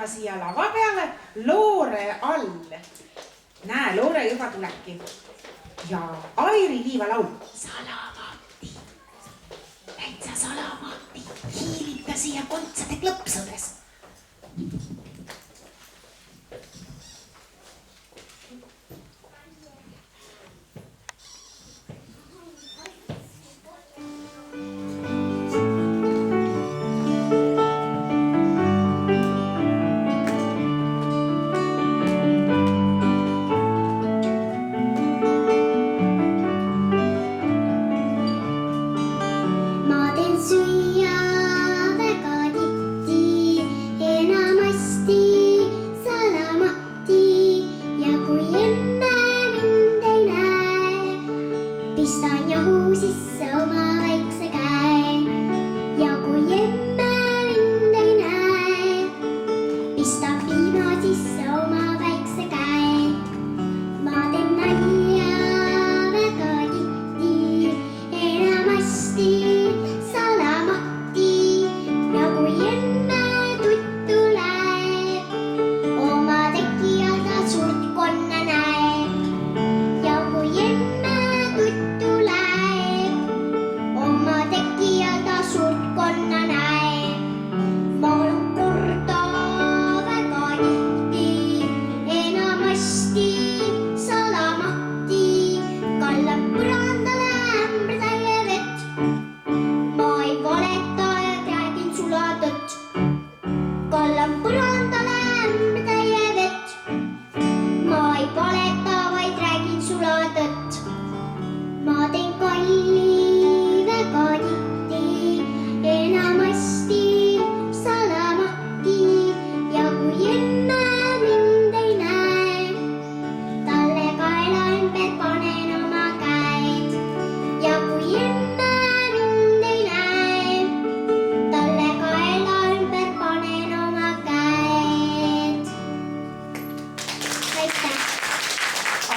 siia lava peale Loore all. Näe, Loore juba tulebki. Ja Airi Liiva laul. Salamati, täitsa salamati, hiilib ta siia kontsade klõpsudes.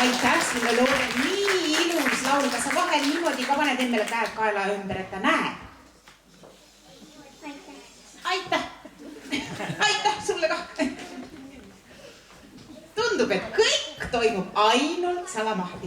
Aitäh sulle, Loore, nii ilus laul, kas sa vahel niimoodi ka paned endale käed kaela ümber, et ta näeb? Aitäh! Aitäh sulle ka! Tundub, et kõik toimub ainult salamahti.